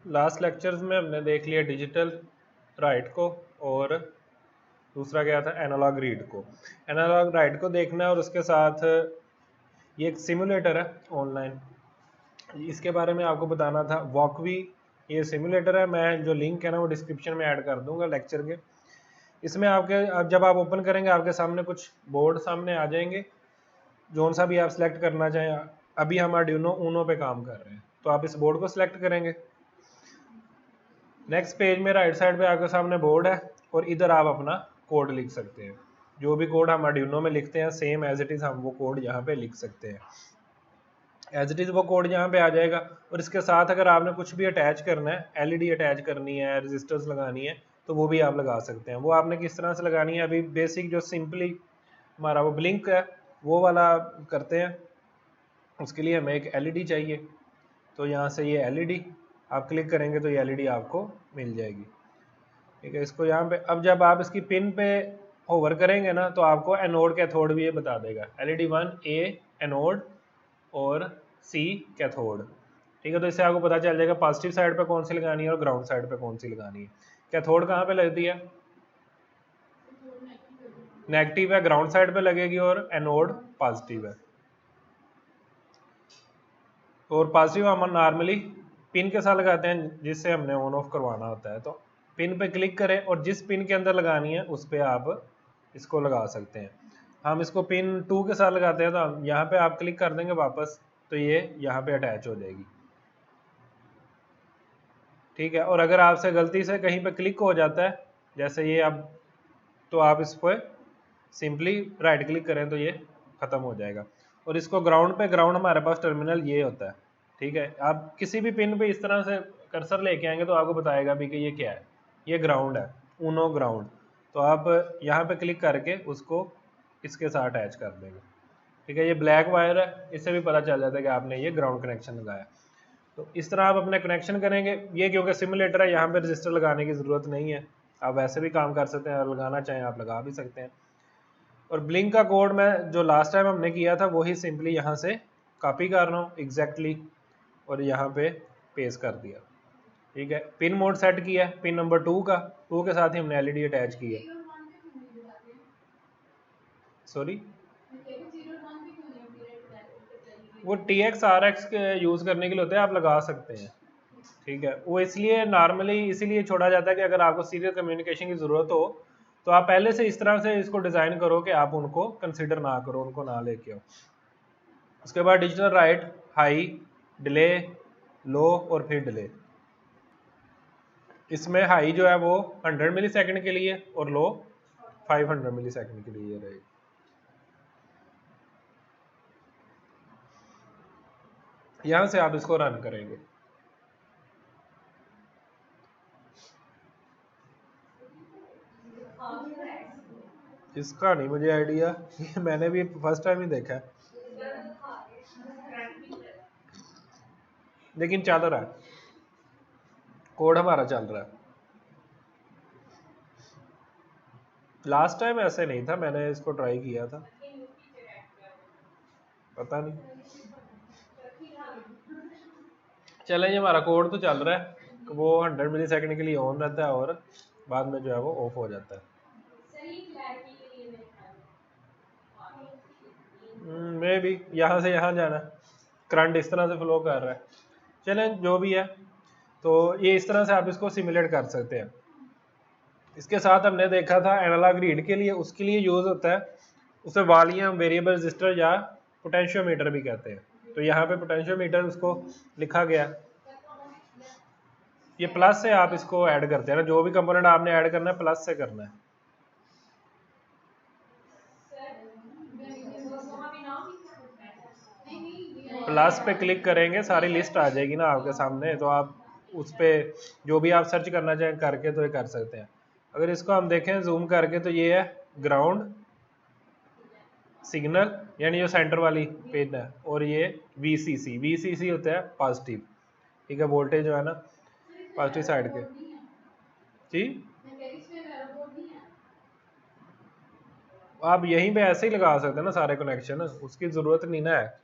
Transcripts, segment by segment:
Last lectures में हमने देख लिया डिजिटल राइट को और दूसरा क्या था एनालॉग रीड को। एनालॉग राइट को देखना है और उसके साथ ये एक सिमुलेटर है ऑनलाइन, इसके बारे में आपको बताना था। वॉकवी ये सिमुलेटर है, मैं जो लिंक है ना वो डिस्क्रिप्शन में ऐड कर दूंगा लेक्चर के। इसमें आपके जब आप ओपन करेंगे आपके सामने कुछ बोर्ड सामने आ जाएंगे, जोन सा भी आप सिलेक्ट करना चाहें। अभी हम आर्डिनो ऊनो पे काम कर रहे हैं तो आप इस बोर्ड को सिलेक्ट करेंगे। नेक्स्ट पेज में राइट साइड पे आपके सामने बोर्ड है और इधर आप अपना कोड लिख सकते हैं। जो भी कोड हम आर्डिनो में लिखते हैं सेम एज इट इज़ हम वो कोड यहाँ पे लिख सकते हैं। एज इट इज़ वो कोड यहाँ पे आ जाएगा। और इसके साथ अगर आपने कुछ भी अटैच करना है, एलईडी अटैच करनी है, रजिस्टर्स लगानी है, तो वो भी आप लगा सकते हैं। वो आपने किस तरह से लगानी है, अभी बेसिक जो सिंपली हमारा वो ब्लिंक है वो वाला करते हैं। उसके लिए हमें एक एलईडी चाहिए, तो यहाँ से ये एलईडी आप क्लिक करेंगे तो ये एलईडी आपको मिल जाएगी। ठीक है, इसको यहाँ पे अब जब आप इसकी पिन पे होवर करेंगे ना तो आपको एनोड कैथोड भी ये बता देगा। एलईडी 1 ए एनोड और सी कैथोड। ठीक है, तो इससे आपको पता चल जाएगा पॉजिटिव साइड पे कौन सी लगानी है और ग्राउंड साइड पे कौन सी लगानी है। कैथोड कहाँ पे लगती है, नेगेटिव है, ग्राउंड साइड पे लगेगी, और एनोड पॉजिटिव है। और पॉजिटिव हम नॉर्मली पिन के साथ लगाते हैं जिससे हमने ऑन ऑफ करवाना होता है। तो पिन पे क्लिक करें और जिस पिन के अंदर लगानी है उस पर आप इसको लगा सकते हैं। हम इसको पिन 2 के साथ लगाते हैं तो यहाँ पे आप क्लिक कर देंगे वापस, तो ये यहाँ पे अटैच हो जाएगी। ठीक है, और अगर आपसे गलती से कहीं पे क्लिक हो जाता है जैसे ये अब, तो आप इस पर सिंपली राइट क्लिक करें तो ये ख़त्म हो जाएगा। और इसको ग्राउंड पे, ग्राउंड हमारे पास टर्मिनल ये होता है। ठीक है, आप किसी भी पिन पे इस तरह से कर्सर लेके आएंगे तो आपको बताएगा भी कि ये क्या है, ये ग्राउंड है, ऊनो ग्राउंड। तो आप यहाँ पे क्लिक करके उसको इसके साथ अटैच कर देंगे। ठीक है, ये ब्लैक वायर है, इससे भी पता चल जाता है कि आपने ये ग्राउंड कनेक्शन लगाया। तो इस तरह आप अपने कनेक्शन करेंगे। ये क्योंकि सिमुलेटर है यहाँ पे रजिस्टर लगाने की ज़रूरत नहीं है, आप वैसे भी काम कर सकते हैं, और लगाना चाहें आप लगा भी सकते हैं। और ब्लिंक का कोड मैं जो लास्ट टाइम हमने किया था वही सिंपली यहाँ से कॉपी कर रहा हूँ एग्जैक्टली और यहाँ पे पेस्ट कर दिया। ठीक है, पिन मोड सेट किया है पिन नंबर 2 का, 2 के साथ ही हमने एलईडी अटैच की है। सॉरी, वो TX-RX के यूज़ करने के लिए होते हैं, आप लगा सकते हैं। ठीक है, वो इसलिए नॉर्मली इसीलिए छोड़ा जाता है कि अगर आपको सीरियल कम्युनिकेशन की ज़रूरत हो तो आप पहले से इस तरह से इसको डिज़ाइन करो कि आप उनको कंसिडर ना करो, उनको ना लेके आओ। उसके बाद डिजिटल राइट हाई, डिले, लो और फिर डिले। इसमें हाई जो है वो 100 मिली सेकेंड के लिए और लो 500 मिली सेकेंड के लिए रहेगी। यहाँ से आप इसको रन करेंगे। इसका नहीं मुझे आइडिया, ये मैंने भी फर्स्ट टाइम ही देखा है, लेकिन चल रहा है, कोड हमारा चल रहा है। लास्ट टाइम ऐसे नहीं था, मैंने इसको ट्राई किया था, पता नहीं। चलें, ये हमारा कोड तो चल रहा है, वो 100 मिली सेकेंड के लिए ऑन रहता है और बाद में जो है वो ऑफ हो जाता है। मे भी यहाँ से यहाँ जाना है, करंट इस तरह से फ्लो कर रहा है। चलें, जो भी है, तो ये इस तरह से आप इसको सिमुलेट कर सकते हैं। इसके साथ हमने देखा था एनालॉग रीड के लिए, उसके लिए यूज़ होता है, उसे वॉल्यूम वेरिएबल रजिस्टर या पोटेंशियोमीटर भी कहते हैं। तो यहाँ पे पोटेंशियोमीटर उसको लिखा गया, ये प्लस से आप इसको ऐड करते हैं ना, जो भी कंपोनेंट आपने ऐड करना है प्लस से करना है। प्लस पे क्लिक करेंगे सारी लिस्ट आ जाएगी ना आपके सामने, तो आप उस पर जो भी आप सर्च करना चाहें करके तो ये कर सकते हैं। अगर इसको हम देखें जूम करके तो ये है ग्राउंड सिग्नल, यानी जो सेंटर वाली पिन है, और ये VCC होता है पॉजिटिव। ठीक है, वोल्टेज जो है ना पॉजिटिव साइड के। जी, आप यहीं पे ऐसे ही लगा सकते हैं ना सारे कनेक्शन, उसकी ज़रूरत नहीं ना है।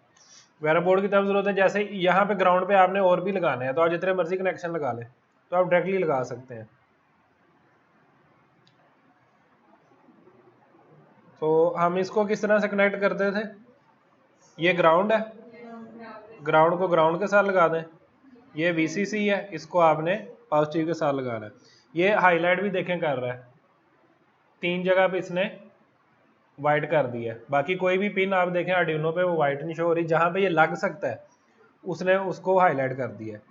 वेरा बोर्ड की तब जरूरत है, जैसे यहाँ पे ग्राउंड पे आपने और भी लगाने हैं तो आप जितने मर्जी कनेक्शन लगा लें, तो आप डायरेक्टली लगा सकते हैं। तो हम इसको किस तरह से कनेक्ट करते थे, ये ग्राउंड है, ग्राउंड को ग्राउंड के साथ लगा दें, ये VCC है, इसको आपने पॉजिटिव के साथ लगाना है। ये हाईलाइट भी देखें कर रहा है, 3 जगह पे इसने वाइट कर दिया है, बाकी कोई भी पिन आप देखें आर्डिनो पे वो वाइट नहीं शो हो रही, जहां पे ये लग सकता है उसने उसको हाईलाइट कर दिया है।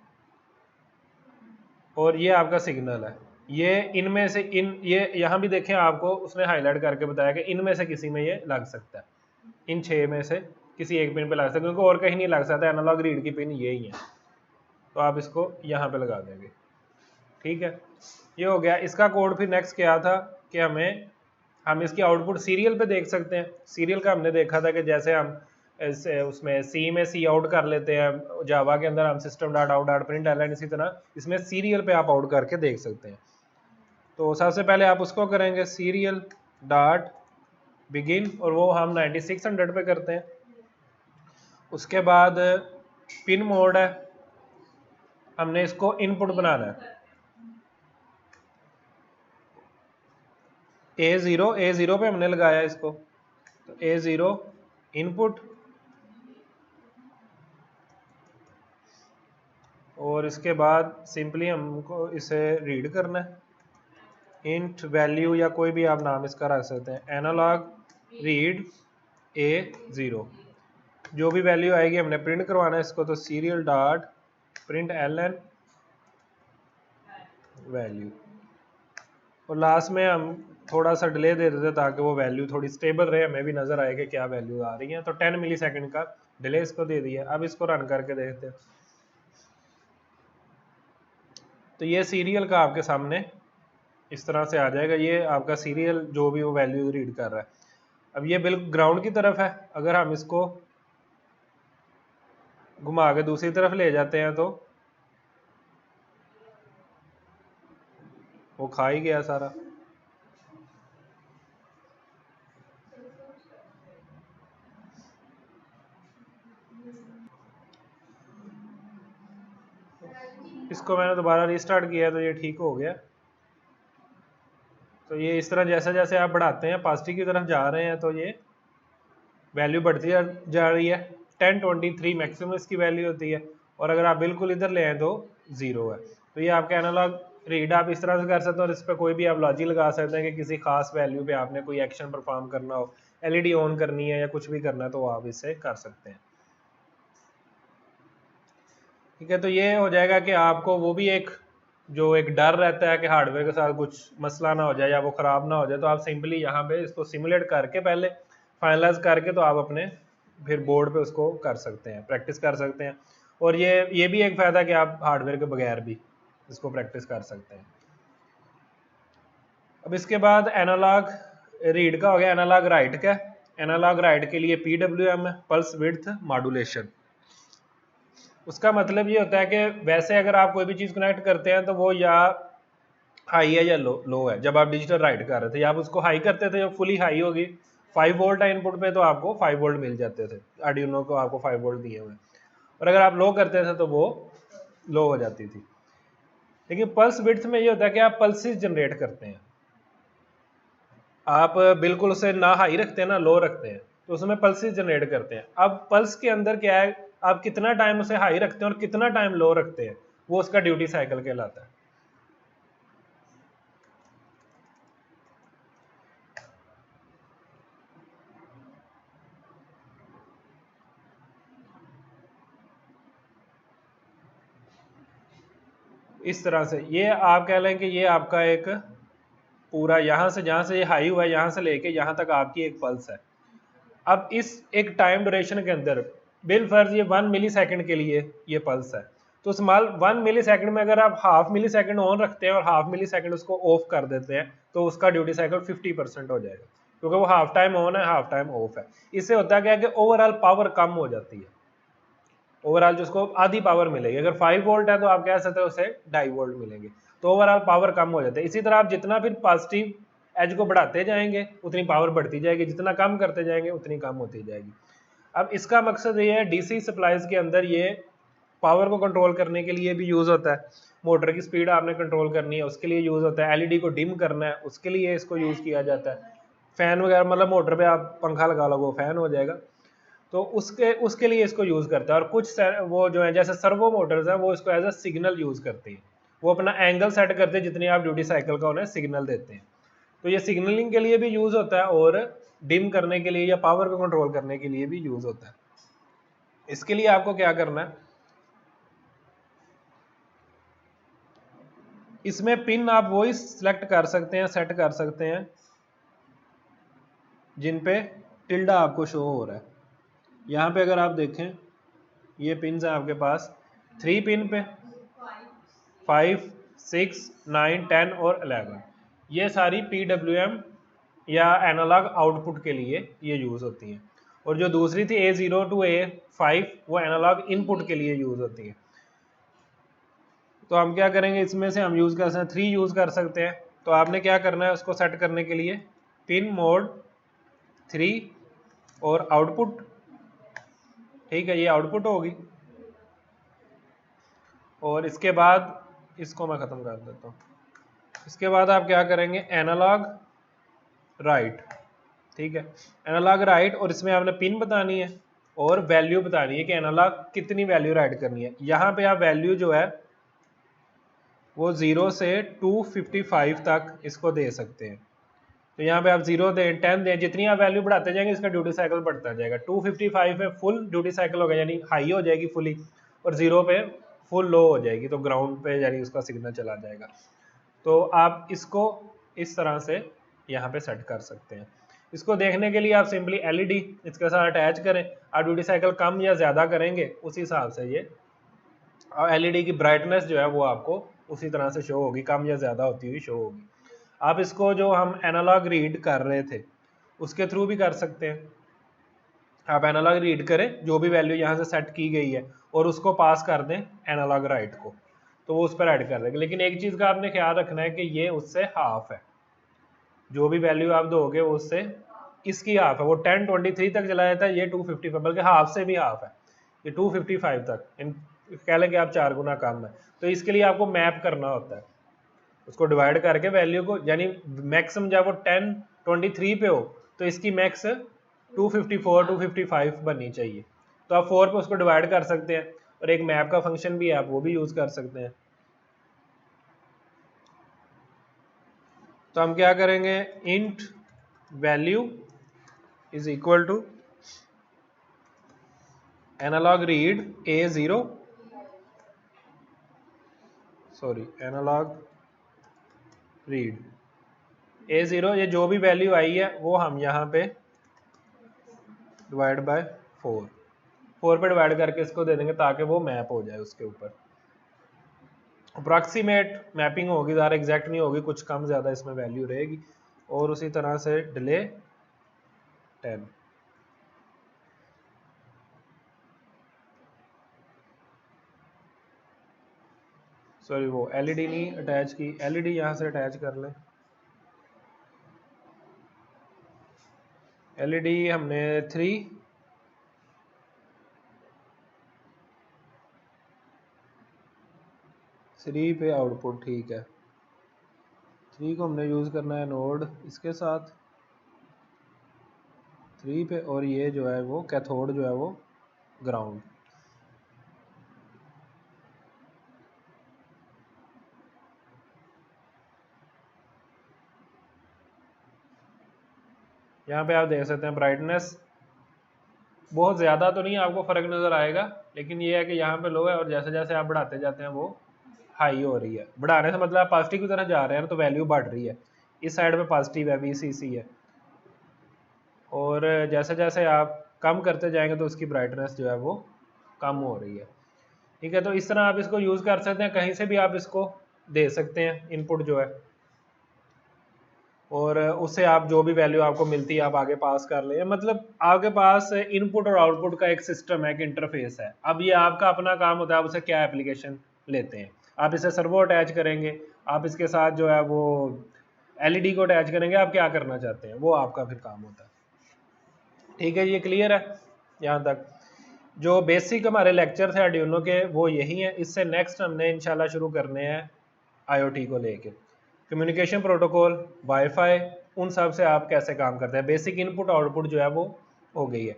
और ये आपका सिग्नल है, ये इनमें से ये यहाँ भी देखें आपको उसने हाईलाइट करके बताया कि इनमें से किसी में ये लग सकता है, इन 6 में से किसी एक पिन पे लग सकता है, क्योंकि और कहीं नहीं लग सकता, एनालॉग रीड की पिन ये ही है, तो आप इसको यहाँ पे लगा देंगे। ठीक है, ये हो गया। इसका कोड फिर नेक्स्ट क्या था कि हम इसकी आउटपुट सीरियल पे देख सकते हैं। सीरियल का हमने देखा था कि जैसे हम उसमें सी में सी आउट कर लेते हैं, जावा के अंदर हम system dot out dot print L N, इसी तरह इसमें सीरियल पे आप आउट करके देख सकते हैं। तो सबसे पहले आप उसको करेंगे सीरियल डॉट बिगिन, और वो हम 9600 पे करते हैं। उसके बाद पिन मोड है, हमने इसको इनपुट बनाना है, A0 पे हमने लगाया इसको, तो A0 इनपुट, और इसके बाद सिंपली हमको इसे रीड करना है, इंट वैल्यू या कोई भी आप नाम इसका रख सकते हैं, एनालॉग रीड A0, जो भी वैल्यू आएगी हमने प्रिंट करवाना है इसको, तो serial dot print ln value, और लास्ट में हम थोड़ा सा डिले दे देते ताकि वो वैल्यू थोड़ी स्टेबल रहे, हमें भी नजर आए कि क्या वैल्यू आ रही है, तो 10 मिलीसेकंड का डिले इसको दे दिया। अब इसको रन करके देखते हैं, तो ये सीरियल का आपके सामने इस तरह से आ जाएगा, ये आपका सीरियल जो भी वो वैल्यू रीड कर रहा है। अब ये बिल्कुल ग्राउंड की तरफ है, अगर हम इसको घुमा के दूसरी तरफ ले जाते हैं तो वो खा ही गया सारा। इसको मैंने दोबारा रिस्टार्ट किया तो ये ठीक हो गया। तो ये इस तरह जैसे जैसे आप बढ़ाते हैं पॉजिटिव की तरफ जा रहे हैं तो ये वैल्यू बढ़ती जा रही है। 1023 मैक्सिमम इसकी वैल्यू होती है, और अगर आप बिल्कुल इधर ले आए तो 0 है। तो ये आपका एनालॉग रीड आप इस तरह से कर सकते हो, और इस पर कोई भी आप लॉजिक लगा सकते हैं कि किसी खास वैल्यू पे आपने कोई एक्शन परफॉर्म करना हो, एलईडी ऑन करनी है या कुछ भी करना है, तो आप इससे कर सकते हैं। ठीक है, तो ये हो जाएगा कि आपको वो भी एक जो एक डर रहता है कि हार्डवेयर के साथ कुछ मसला ना हो जाए या वो ख़राब ना हो जाए, तो आप सिंपली यहाँ पे इसको सिमुलेट करके पहले फाइनलाइज करके तो आप अपने फिर बोर्ड पे उसको कर सकते हैं, प्रैक्टिस कर सकते हैं। और ये भी एक फ़ायदा कि आप हार्डवेयर के बगैर भी इसको प्रैक्टिस कर सकते हैं। अब इसके बाद एनालॉग रीड का हो गया, एनालॉग राइट का। एनालॉग राइट के लिए PWM है, पल्स विड्थ मॉड्यूलेशन। उसका मतलब ये होता है कि वैसे अगर आप कोई भी चीज़ कनेक्ट करते हैं तो वो या हाई है या लो है। जब आप डिजिटल राइट कर रहे थे या आप उसको हाई करते थे, जब फुली हाई होगी 5 वोल्ट है इनपुट पे, तो आपको 5 वोल्ट मिल जाते थे, आर्डिनो को आपको 5 वोल्ट दिए हुए। और अगर आप लो करते थे तो वो लो हो जाती थी। लेकिन पल्स विड्थ में ये होता है कि आप पल्सेस जनरेट करते हैं, आप बिल्कुल उसे ना हाई रखते हैं ना लो रखते हैं, तो उसमें पल्सेस जनरेट करते हैं। अब पल्स के अंदर क्या है, आप कितना टाइम उसे हाई रखते हैं और कितना टाइम लो रखते हैं, वो उसका ड्यूटी साइकिल कहलाता है। इस तरह से ये आप कह लें कि ये आपका एक पूरा यहाँ से जहाँ से ये हाई हुआ है यहाँ से लेके यहाँ तक आपकी एक पल्स है। अब इस एक टाइम ड्यूरेशन के अंदर बिल फर्ज ये 1 मिली सेकेंड के लिए ये पल्स है, तो स्मॉल 1 मिली सेकेंड में अगर आप हाफ मिली सेकेंड ऑन रखते हैं और हाफ मिली सेकेंड उसको ऑफ कर देते हैं, तो उसका ड्यूटी साइकिल 50% हो जाएगा, क्योंकि वो हाफ टाइम ऑन है हाफ टाइम ऑफ है। इससे होता क्या है कि ओवरऑल पावर कम हो जाती है, ओवरऑल जिसको आधी पावर मिलेगी। अगर 5 वोल्ट है तो आप कह सकते हो उसे 2.5 वोल्ट मिलेंगे, तो ओवरऑल पावर कम हो जाती है। इसी तरह आप जितना फिर पॉजिटिव एज को बढ़ाते जाएंगे उतनी पावर बढ़ती जाएगी, जितना कम करते जाएंगे उतनी कम होती जाएगी। अब इसका मकसद ये है, डीसी सप्लाईज के अंदर ये पावर को कंट्रोल करने के लिए भी यूज़ होता है, मोटर की स्पीड आपने कंट्रोल करनी है उसके लिए यूज़ होता है, एलईडी को डिम करना है उसके लिए इसको यूज़ किया जाता है, फैन वगैरह मतलब मोटर पे आप पंखा लगा लो वो फैन हो जाएगा, तो उसके लिए इसको यूज़ करता है। और कुछ वो जो है जैसे सर्वो मोटर्स हैं वो इसको एज अ सिग्नल यूज़ करती हैं, वो अपना एंगल सेट करते हैं जितनी आप ड्यूटी साइकिल का उन्हें सिग्नल देते हैं, तो ये सिग्नलिंग के लिए भी यूज़ होता है और डिम करने के लिए या पावर को कंट्रोल करने के लिए भी यूज़ होता है। इसके लिए आपको क्या करना है, इसमें पिन आप वही सिलेक्ट कर सकते हैं, सेट कर सकते हैं जिन पे टिल्डा आपको शो हो रहा है। यहाँ पे अगर आप देखें ये पिन है आपके पास 3 पिन पे 5, 6, 9, 10 और 11, ये सारी PWM या एनालॉग आउटपुट के लिए ये यूज़ होती हैं। और जो दूसरी थी A0 to A5 वो एनालॉग इनपुट के लिए यूज़ होती है। तो हम क्या करेंगे, इसमें से हम यूज़ कर सकते हैं 3 यूज़ कर सकते हैं। तो आपने क्या करना है उसको सेट करने के लिए पिन मोड 3 और आउटपुट, ठीक है ये आउटपुट होगी। और इसके बाद इसको मैं ख़त्म कर देता हूँ। इसके बाद आप क्या करेंगे एनालॉग राइट, ठीक है एनालॉग राइट, और इसमें आपने पिन बतानी है और वैल्यू बतानी है कि एनालॉग कितनी वैल्यू राइट करनी है। यहाँ पे आप वैल्यू जो है वो 0 से 255 तक इसको दे सकते हैं। तो यहाँ पे आप 0 दें 10 दें, जितनी आप वैल्यू बढ़ाते जाएंगे इसका ड्यूटी साइकिल बढ़ता जाएगा। 255 पे फुल ड्यूटी साइकिल होगा यानी हाई हो जाएगी फुली, और 0 पे फुल लो हो जाएगी तो ग्राउंड पे यानी उसका सिग्नल चला जाएगा। तो आप इसको इस तरह से यहाँ पे सेट कर सकते हैं। इसको देखने के लिए आप सिंपली एलईडी इसके साथ अटैच करें, आप ड्यूटी साइकिल कम या ज़्यादा करेंगे उस हिसाब से ये एलईडी की ब्राइटनेस जो है वो आपको उसी तरह से शो होगी, कम या ज़्यादा होती हुई शो होगी। आप इसको जो हम एनालॉग रीड कर रहे थे उसके थ्रू भी कर सकते हैं। आप एनालॉग रीड करें जो भी वैल्यू यहाँ से सेट की गई है और उसको पास कर दें एनालॉग राइट को, तो वो उस पर ऐड कर देंगे। लेकिन एक चीज़ का आपने ख्याल रखना है कि ये उससे हाफ है, जो भी वैल्यू आप दोगे वो उससे इसकी हाफ है। वो 1023 तक चला जाता है, ये 255 बल्कि हाफ से भी हाफ है, ये 255 तक इन कह लें कि आप 4 गुना कम है। तो इसके लिए आपको मैप करना होता है, उसको डिवाइड करके वैल्यू को, यानी मैक्सिमम जब वो 1023 पे हो तो इसकी मैक्स 254 255 बननी चाहिए। तो आप 4 पे उसको डिवाइड कर सकते हैं, और एक मैप का फंक्शन भी है आप वो भी यूज़ कर सकते हैं। तो हम क्या करेंगे int value is equal to analog read A0 analog read A0, ये जो भी वैल्यू आई है वो हम यहाँ पे डिवाइड बाय 4 पे डिवाइड करके इसको दे देंगे ताकि वो मैप हो जाए उसके ऊपर। अप्रॉक्सीमेट मैपिंग होगी, ज़्यादा एग्जैक्ट नहीं होगी, कुछ कम ज़्यादा इसमें वैल्यू रहेगी। और उसी तरह से डिले 10, सॉरी वो एलईडी नहीं अटैच की, एलईडी यहाँ से अटैच कर लें। एलईडी हमने 3 पे आउटपुट, ठीक है 3 को हमने यूज़ करना है नोड इसके साथ 3 पे, और ये जो है वो कैथोड जो है वो ग्राउंड। यहाँ पे आप देख सकते हैं ब्राइटनेस बहुत ज़्यादा तो नहीं आपको फ़र्क नज़र आएगा, लेकिन ये है कि यहाँ पे लो है और जैसे जैसे आप बढ़ाते जाते हैं वो हाई हो रही है। बढ़ाने से मतलब आप पॉजिटिव की तरफ जा रहे हैं ना, तो वैल्यू बढ़ रही है, इस साइड पे पॉजिटिव है VCC है, और जैसे जैसे आप कम करते जाएंगे तो उसकी ब्राइटनेस जो है वो कम हो रही है। ठीक है, तो इस तरह आप इसको यूज़ कर सकते हैं, कहीं से भी आप इसको दे सकते हैं इनपुट जो है, और उससे आप जो भी वैल्यू आपको मिलती है आप आगे पास कर लें। मतलब आपके पास इनपुट और आउटपुट का एक सिस्टम है, एक इंटरफेस है। अब ये आपका अपना काम होता है आप उसे क्या एप्लीकेशन लेते हैं। आप इसे सर्वो अटैच करेंगे, आप इसके साथ जो है वो एलईडी को अटैच करेंगे, आप क्या करना चाहते हैं वो आपका फिर काम होता है। ठीक है, ये क्लियर है। यहाँ तक जो बेसिक हमारे लेक्चर थे आर्डिनो के वो यही हैं। इससे नेक्स्ट हमने इंशाल्लाह शुरू करने हैं आईओटी को लेके, कम्युनिकेशन प्रोटोकॉल, वाईफाई, उन सब से आप कैसे काम करते हैं। बेसिक इनपुट आउटपुट जो है वो हो गई है।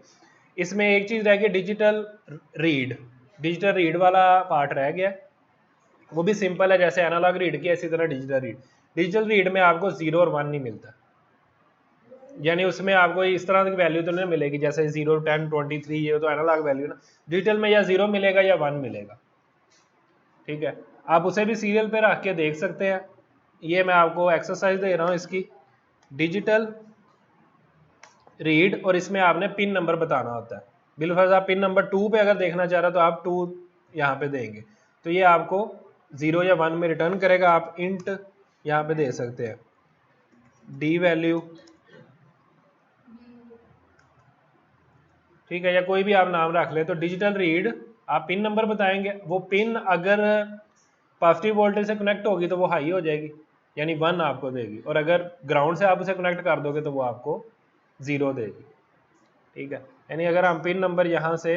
इसमें एक चीज़ रह गई डिजिटल रीड वाला पार्ट रह गया। वो भी सिंपल है, जैसे एनालॉग रीड की इसी तरह डिजिटल रीड में आपको 0 और 1 नहीं मिलता, यानी उसमें आपको इस तरह की वैल्यू तो नहीं मिलेगी जैसे 0, 10, 23, ये तो एनालॉग वैल्यू ना। डिजिटल में या 0 मिलेगा या 1 मिलेगा, ठीक है। आप उसे भी सीरियल पे रख के देख सकते हैं। ये मैं आपको एक्सरसाइज दे रहा हूँ इसकी, डिजिटल रीड, और इसमें आपने पिन नंबर बताना होता है। बिलफर्ज आप पिन नंबर 2 पे अगर देखना चाह रहे हो तो आप 2 यहाँ पे देंगे, तो ये आपको 0 या 1 में रिटर्न करेगा। आप इंट यहाँ पे दे सकते हैं, डी वैल्यू, ठीक है, या कोई भी आप नाम रख ले। तो डिजिटल रीड आप पिन नंबर बताएंगे, वो पिन अगर पॉजिटिव वोल्टेज से कनेक्ट होगी तो वो हाई हो जाएगी, यानी 1 आपको देगी, और अगर ग्राउंड से आप उसे कनेक्ट कर दोगे तो वो आपको 0 देगी, ठीक है। यानी अगर हम पिन नंबर यहाँ से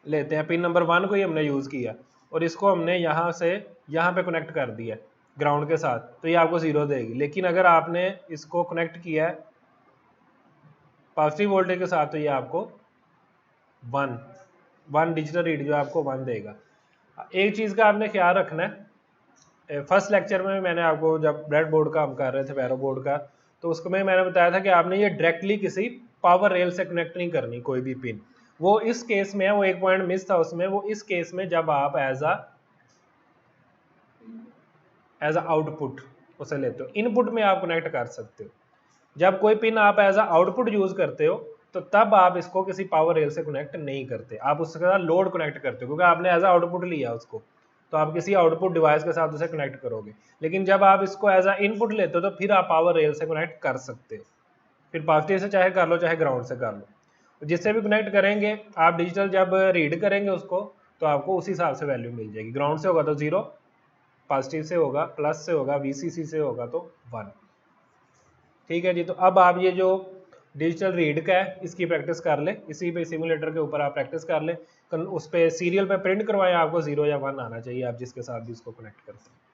लेते हैं, पिन नंबर 1 को ही हमने यूज़ किया और इसको हमने यहाँ से यहाँ पे कनेक्ट कर दिया ग्राउंड के साथ, तो ये आपको 0 देगी। लेकिन अगर आपने इसको कनेक्ट किया है पॉजिटिव वोल्टेज के साथ तो ये आपको 1 डिजिटल रीड जो आपको 1 देगा। एक चीज़ का आपने ख्याल रखना है, फर्स्ट लेक्चर में मैंने आपको जब ब्रेड बोर्ड का हम कर रहे थे, पैरो बोर्ड का, तो उसको मैंने बताया था कि आपने ये डायरेक्टली किसी पावर रेल से कनेक्ट नहीं करनी कोई भी पिन। वो इस केस में है, वो एक पॉइंट मिस था उसमें, वो इस केस में जब आप एज अ आउटपुट उसे लेते हो, इनपुट में आप कनेक्ट कर सकते हो। जब कोई पिन आप एज अ आउटपुट यूज करते हो तो तब आप इसको किसी पावर रेल से कनेक्ट नहीं करते, आप उसके साथ लोड कनेक्ट करते हो, क्योंकि आपने एज अ आउटपुट लिया उसको, तो आप किसी आउटपुट डिवाइस के साथ उसे कनेक्ट करोगे। लेकिन जब आप इसको एज अ इनपुट लेते हो तो फिर आप पावर रेल से कनेक्ट कर सकते हो, फिर पॉजिटिव से चाहे कर लो चाहे ग्राउंड से कर लो, जिससे भी कनेक्ट करेंगे आप डिजिटल जब रीड करेंगे उसको तो आपको उसी हिसाब से वैल्यू मिल जाएगी। ग्राउंड से होगा तो 0, पॉजिटिव से होगा, प्लस से होगा, वीसीसी से होगा तो 1, ठीक है जी। तो अब आप ये जो डिजिटल रीड का है इसकी प्रैक्टिस कर ले, इसी पे सिमुलेटर के ऊपर आप प्रैक्टिस कर ले, उस पर सीरियल पे प्रिंट करवाएं, आपको 0 या 1 आना चाहिए, आप जिसके साथ भी इसको कनेक्ट कर सकते हैं।